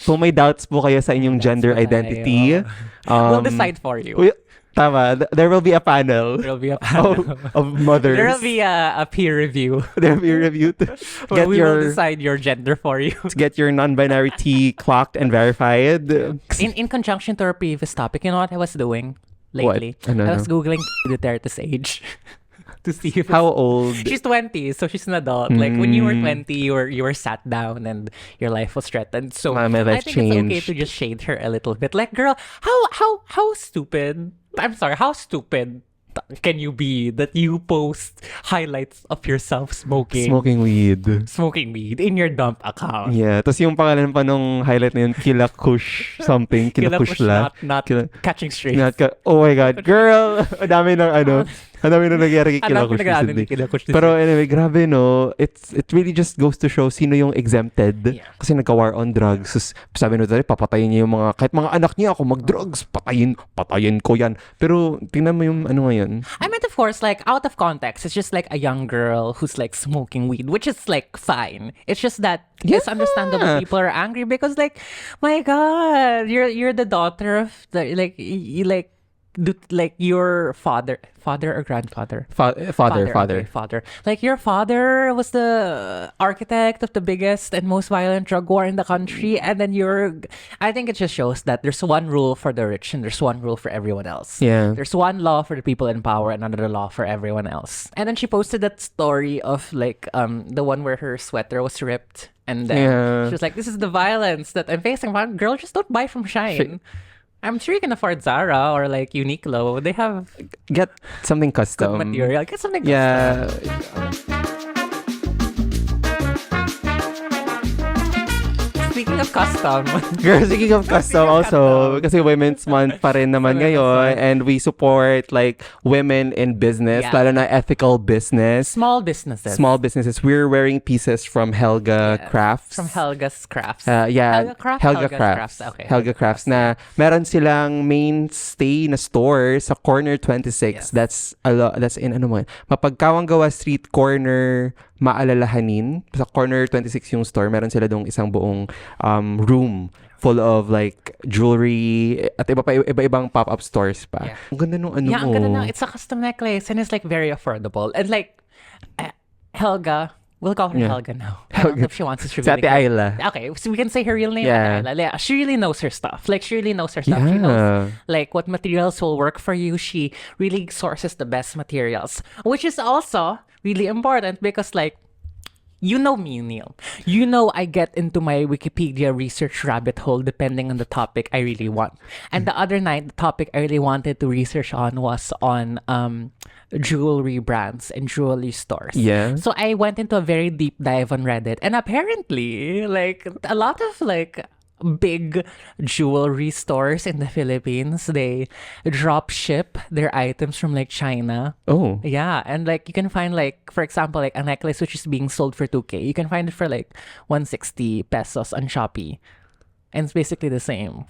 Kung may doubts po kayo sa inyong gender identity, we'll decide for you. Tama. There will be a panel. There will be a panel of mothers. There will be a peer review. There will be a review to get we will decide your gender for you. To get your non-binary T clocked and verified. In conjunction to our previous topic, you know what I was doing lately? What? I was Googling Duterte's age. To see if how old she's 20, so she's an adult. Like when you were 20, you were sat down and your life was threatened. So I think it's okay to just shade her a little bit. Like, girl, how stupid? I'm sorry, how stupid can you be that you post highlights of yourself smoking weed in your dump account? Yeah, tapos yung pangalan pa nung highlight na yun, Kilakush something, Kilakush la. Not catching strays. Oh my God, girl! Ang dami ng ang dami na nangyari kay Kilakush. Pero anyway, grabe no. It really just goes to show sino yung exempted. Yeah. Kasi nagka-war on drugs. So, sabi nito, papatayin niya yung kahit mga anak niya ako mag-drugs, patayin ko yan. Pero tingnan mo yung ngayon. I meant, of course, like out of context, it's just like a young girl who's like smoking weed, which is like fine. It's just that it's understandable people are angry because like, my God, you're the daughter of the your father or grandfather? Father. Like your father was the architect of the biggest and most violent drug war in the country, and then I think it just shows that there's one rule for the rich and there's one rule for everyone else. Yeah. There's one law for the people in power and another law for everyone else. And then she posted that story of like the one where her sweater was ripped, and then she was like, "This is the violence that I'm facing." Girl, just don't buy from Shine. I'm sure you can afford Zara or like Uniqlo. They have get something custom. Good material. Get something custom. Yeah. Speaking of custom. Girl, speaking of custom also, kasi Women's Month pa rin naman ngayon, and we support like women in business, lalo na ethical business. Small businesses. We're wearing pieces from Helga Crafts. From Helga's Crafts. Helga Crafts. Okay. Helga Crafts na meron silang mainstay na store sa Corner 26. Yes. That's in Mapagkawang Gawa Street, corner Maalalahanin. Sa Corner 26 yung store. Meron sila dong isang buong room full of like jewelry at iba-ibang pop-up stores pa. Yeah. Ang ganda nung mo. Yeah, ang ganda na. It's a custom necklace and it's like very affordable. And like Helga, we'll call her Helga now. I don't know if she wants to Ate Ayla. Okay, so we can say her real name. Yeah. Ate Ayla. She really knows her stuff. Like she really knows her stuff. She knows like what materials will work for you. She really sources the best materials, which is also really important because like, you know me, Neil. You know I get into my Wikipedia research rabbit hole depending on the topic I really want. And the other night, the topic I really wanted to research on was on jewelry brands and jewelry stores. Yeah. So I went into a very deep dive on Reddit, and apparently, like a lot of like big jewelry stores in the Philippines, they drop ship their items from like China. Oh. Yeah, and like you can find like, for example, like a necklace which is being sold for 2K. You can find it for like 160 pesos on Shopee. And it's basically the same.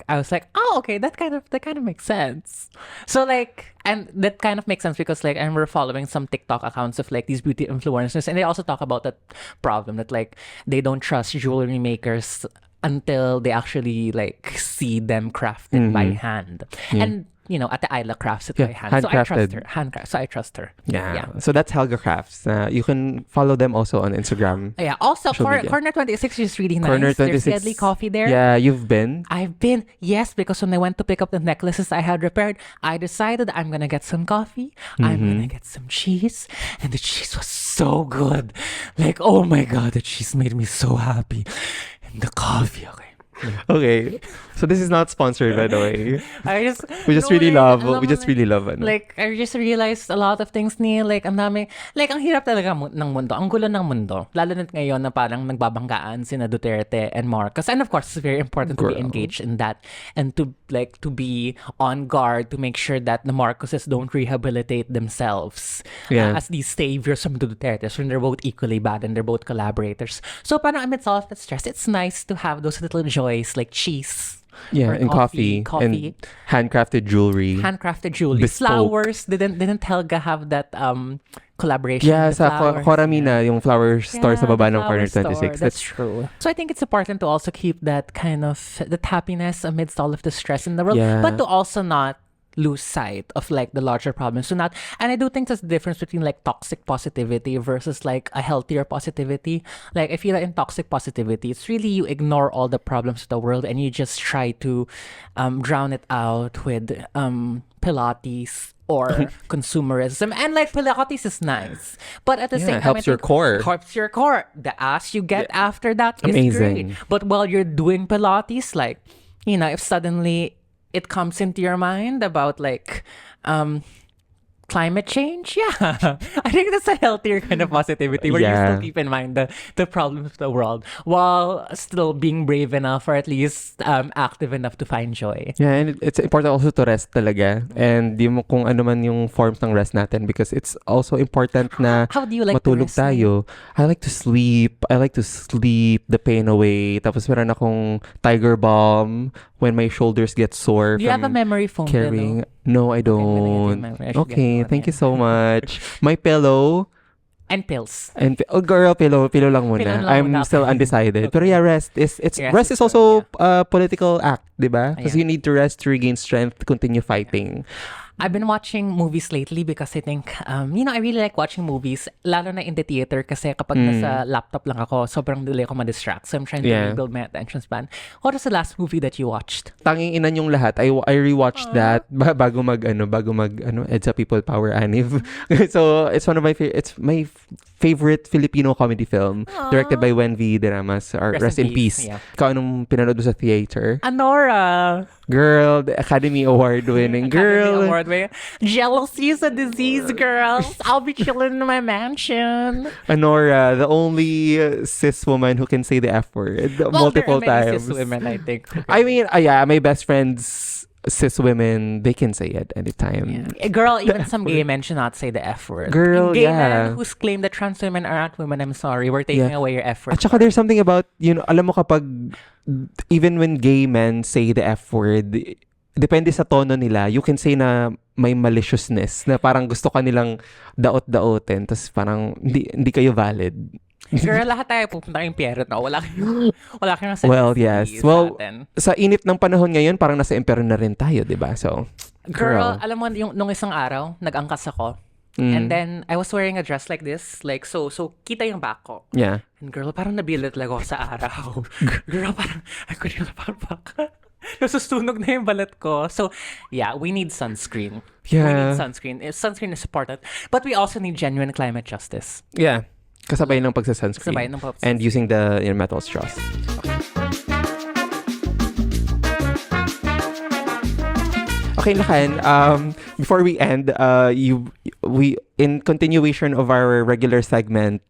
I was like, oh, okay, that kind of makes sense. So like, and that kind of makes sense because like I remember following some TikTok accounts of like these beauty influencers, and they also talk about that problem that like they don't trust jewelry makers until they actually like see them crafted by hand. And Ate Isla crafts it by hand. So I trust her. Handcraft. So I trust her. Yeah. So that's Helga Crafts. You can follow them also on Instagram. Yeah. Also, Corner 26 is really nice. Corner 26. There's deadly coffee there. Yeah, you've been? I've been, yes, because when I went to pick up the necklaces I had repaired, I decided I'm going to get some coffee. I'm going to get some cheese. And the cheese was so good. Like, oh my God, the cheese made me so happy. And the coffee, okay. Okay. So this is not sponsored, by the way. We just really love it. Like, I just realized a lot of things, Neil. Like, ang dami, like, ang hirap talaga ng mundo. Ang gulo ng mundo. Lalo na ngayon na parang nagbabanggaan sina Duterte and Marcos. And of course, it's very important to be engaged in that and to be on guard to make sure that the Marcoses don't rehabilitate themselves as these saviors from the Dutertes when they're both equally bad and they're both collaborators. So parang amidst all of that stress, it's nice to have those little joys like cheese. Yeah, and coffee. And handcrafted jewelry. Bespoke. Flowers. Didn't Helga have that collaboration? Yeah, sa Coramina, yung flower store sa baba ng Corner 26. That's true. So I think it's important to also keep that kind of that happiness amidst all of the stress in the world, but to also not lose sight of like the larger problems. So not, and I do think there's a difference between like toxic positivity versus like a healthier positivity. Like I feel like in toxic positivity, it's really you ignore all the problems of the world and you just try to drown it out with Pilates or consumerism. And like Pilates is nice, but at the same time, helps your core. Helps your core. The ass you get after that is amazing. Great. But while you're doing Pilates, like if suddenly it comes into your mind about like climate change, I think that's a healthier kind of positivity where you still keep in mind the problems of the world while still being brave enough or at least active enough to find joy. Yeah, and it's important also to rest talaga. And kung ano man yung forms ng rest natin, because it's also important na how do you like matulog to rest? tayo. I like to sleep the pain away. Tapos meron akong Tiger Balm when my shoulders get sore. Do you have a memory foam carrying? pillow? No, I don't. Okay, thank you so much. My pillow. And pills. And girl, pillow lang muna. Pillow lang I'm muna. still undecided. Pero yeah, rest is also a political act, diba? Because you need to rest to regain strength to continue fighting. I've been watching movies lately because I think, I really like watching movies, lalo na in the theater kasi kapag nasa laptop lang ako, sobrang dali ako ma-distract. So I'm trying to rebuild my attention span. What was the last movie that you watched? Tanging ina yung lahat. I rewatched that bago mag EDSA People Power Aniv. So it's one of my my favorite Filipino comedy film directed by Wenvy Deramas. Rest in peace. Yeah. Ikaw anong pinanood mo sa theater? Anora. Girl, the Academy Award winning girl. Academy Award winning. Jealousy is a disease, girls. I'll be chilling in my mansion. Anora, the only cis woman who can say the F word multiple there are many times. cis women, I think. I mean, my best friends, cis women, they can say it anytime. Yeah. Girl, even some gay men should not say the F word. Girl, gay men who claim that trans women are not women, I'm sorry, we're taking away your F word. At saka there's something about, alam mo kapag, even when gay men say the F word, depende sa tono nila, you can say na may maliciousness, na parang gusto ka nilang daot-daotin, tapos parang hindi kayo valid. Girl, lahat tayo pupunta kayong Pierre, no? Wala kayong nasa well, yes. Well, sa init ng panahon ngayon, parang nasa impyerno na rin tayo, di ba? So, girl, alam mo, nung isang araw, nag-angkas ako. And then, I was wearing a dress like this. Like, so kita yung back ko. Yeah. And girl, parang nabilot lang ako sa araw. Girl, parang, I couldn't back. Nasusunog na yung balat ko. So, yeah, we need sunscreen. Yeah. We need sunscreen. Sunscreen is important. But we also need genuine climate justice. Yeah. Kasabay ng pagsa-sunscreen. Kasabay ng pagsa-sunscreen. And using the metal straws. Okay, Lakan, before we end, we in continuation of our regular segment,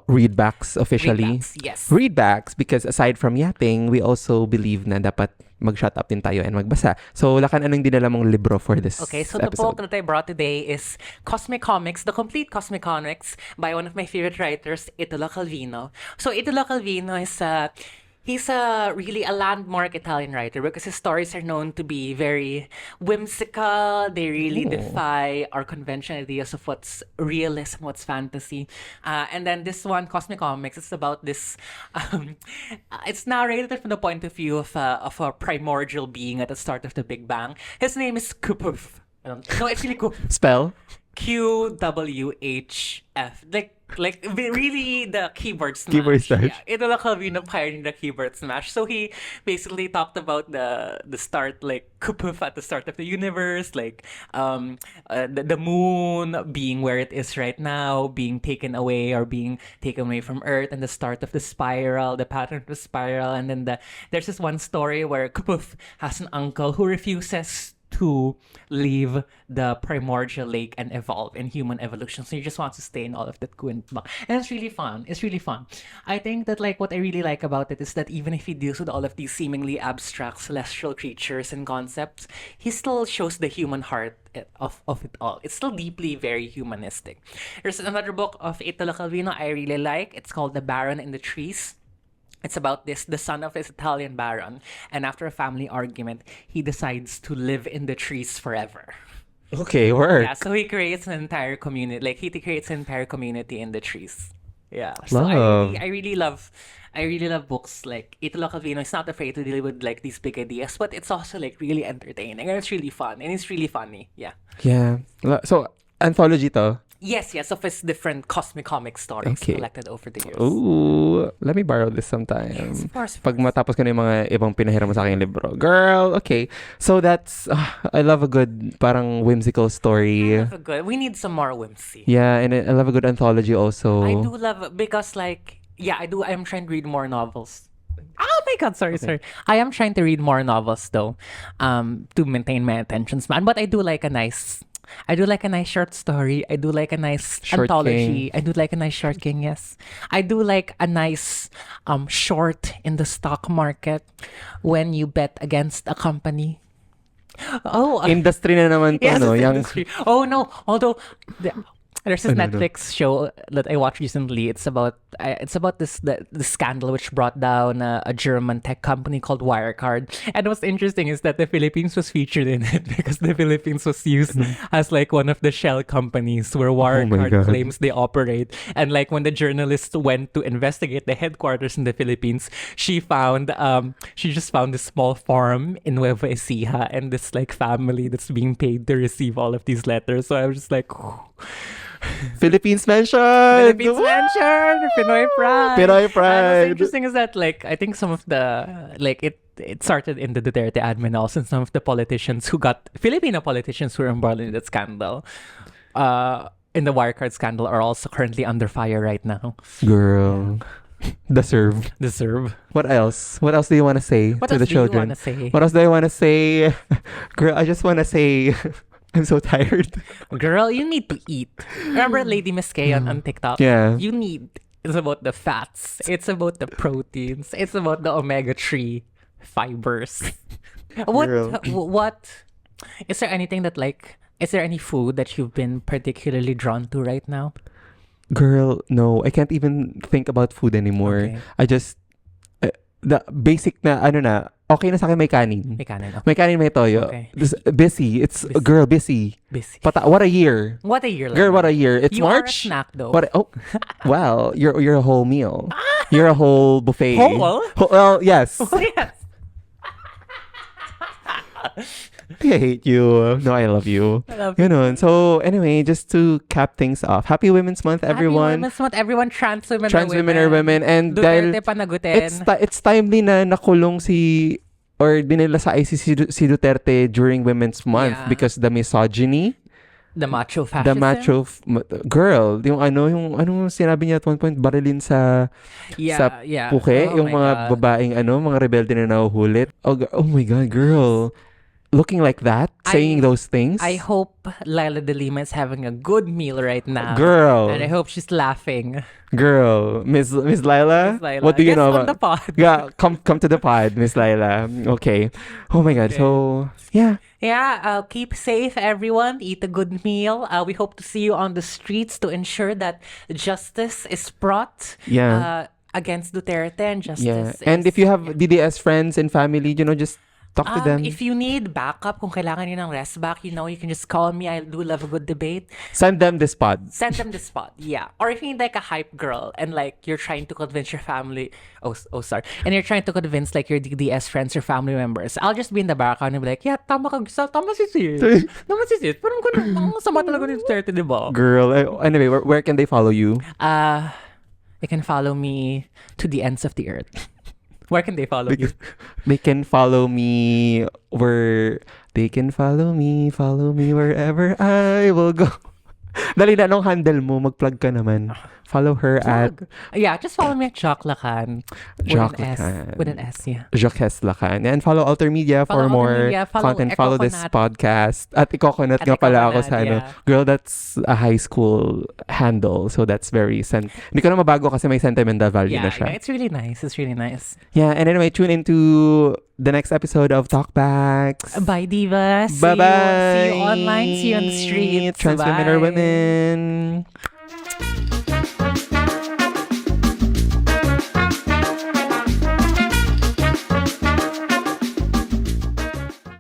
readbacks officially. Readbacks, yes. Readbacks, because aside from yapping, we also believe na dapat mag-shut up din tayo and magbasa. So, Lakan, anong dinala mong libro for this Okay, so episode? the book that I brought today is Cosmic Comics, the complete Cosmic Comics by one of my favorite writers, Italo Calvino. So, Italo Calvino is He's really a landmark Italian writer because his stories are known to be very whimsical. They really defy our conventional ideas of what's realism, what's fantasy. And then this one, Cosmic Comics, it's about this. It's narrated from the point of view of a primordial being at the start of the Big Bang. His name is Kupuf. No, it's really Spell? QWHF. Like really the keyboard smash. Keyboard smash. Yeah, Italo Calvino pioneered the keyboard smash. So he basically talked about the start, like Kupuf at the start of the universe, like the moon being where it is right now, being taken away from Earth, and the start of the spiral, the pattern of the spiral, and then there's this one story where Kupuf has an uncle who refuses to leave the primordial lake and evolve in human evolution. So he just wants to stay in all of that and it's really fun. It's really fun. I think that like what I really like about it is that even if he deals with all of these seemingly abstract celestial creatures and concepts, he still shows the human heart of it all. It's still deeply very humanistic. There's another book of Italo Calvino I really like. It's called The Baron in the Trees. It's about the son of this Italian baron, and after a family argument, he decides to live in the trees forever. Okay, work. Yeah, so he creates an entire community. Like he creates an entire community in the trees. Yeah. So Love. I really love books like Italo Calvino is not afraid to deal with like these big ideas, but it's also like really entertaining and it's really fun and it's really funny. Yeah. Yeah. So, anthology to? Yes, of his different cosmic comic stories collected over the years. Ooh, let me borrow this sometime. Yes, of course. Pag matapos ko na yung mga ibang pinahiram mo sa aking libro. Girl, okay. So that's, I love a good, parang whimsical story. I love a good. We need some more whimsy. Yeah, and I love a good anthology also. I do love, because like, yeah, I'm trying to read more novels. Oh my God, sorry. I am trying to read more novels though, to maintain my attention span. But I do like a nice short story. I do like a nice Short anthology. king. I do like a nice short king, yes. I do like a nice short in the stock market when you bet against a company. Oh, Industry na naman to, yes, no? it's Yang, industry. Oh no, although there's this Ano Netflix show that I watched recently. It's about this the scandal which brought down a German tech company called Wirecard. And what's interesting is that the Philippines was featured in it because the Philippines was used as like one of the shell companies where Wirecard God. claims they operate. And like when the journalist went to investigate the headquarters in the Philippines, she just found this small farm in Nueva Ecija and this like family that's being paid to receive all of these letters. So I was just like, Philippines mentioned! Philippines mentioned! Pinoy pride! Pinoy What's pride! interesting is that, like, I think some of the, like, it started in the Duterte admin also, and some of the Filipino politicians who were embroiled in that scandal, in the Wirecard scandal, are also currently under fire right now. Girl. Dasurv. What else? What else do you want to say What to else the do you children? wanna say? What else do I want to say? Girl, I just want to say I'm so tired. Girl, you need to eat. Remember Lady Miss K on TikTok? Yeah. It's about the fats. It's about the proteins. It's about the omega-3 fibers. What is there anything that like, is there any food that you've been particularly drawn to right now? Girl, no. I can't even think about food anymore. Okay. I just, the basic na, okay na sa akin may kanin. May kanin, okay. May kanin, may toyo. Okay. Busy. It's, Busy. girl, busy. Busy. What a year. What a year. Girl, what a year. It's You March. are a snack though. Well, you're a whole meal. You're a whole buffet. Whole? Well, yes. Oh, yes. I hate you. No, I love you. I love You know. So anyway, just to cap things off, Happy Women's Month, everyone. Happy Women's Month, everyone. Trans women are women, and dahil Duterte panagutin. it's timely na nakulong or dinala sa ICC si Duterte during Women's Month Yeah. because the misogyny, The macho fascism. the macho girl, yung sinabi niya at one point, barilin sa puke, Oh yung my mga God. babaeng mga rebelde na nahuhulit. Oh my God, girl. Looking like that, saying those things. I hope Laila de Lima is having a good meal right now. Girl. And I hope she's laughing. Girl, Miss Laila, Miss Laila. what do you Guest know on about? the pod. Yeah, come to the pod, Miss Laila. Okay. Oh my God. Okay. So yeah. Yeah, keep safe, everyone. Eat a good meal. We hope to see you on the streets to ensure that justice is brought. Yeah. against Duterte and justice. Yeah. And if you have DDS friends and family, just talk to them. If you need backup, kung kailangan nyo ng rest back, you can just call me. I do love a good debate. Send them this pod. Send them this pod, yeah. Or if you need like a hype girl and like you're trying to convince your family, sorry, and you're trying to convince like your DDS friends or family members, I'll just be in the background and be like, yeah, tama si Sid. Tama si Sid. Parang sama talaga ni Duterte, di ba? Girl, anyway, where can they follow you? They can follow me to the ends of the earth. Where can they follow you? They can follow me follow me wherever I will go. Dali na, anong handle mo? Mag-plug ka naman. Follow her at... Yeah, just follow me at Lakan. With an S, yeah. Jacques Lakan. And follow AlterMidya for more content. Follow this podcast. At Coconut nga pala ako sa ano. Girl, that's a high school handle. So that's very... Hindi ko na mabago kasi may sentimental value na siya. Yeah, it's really nice. It's really nice. Yeah, and anyway, tune into the next episode of Talkbacks. Bye, divas. Bye-bye. See you online. See you on the streets. Trans women are women.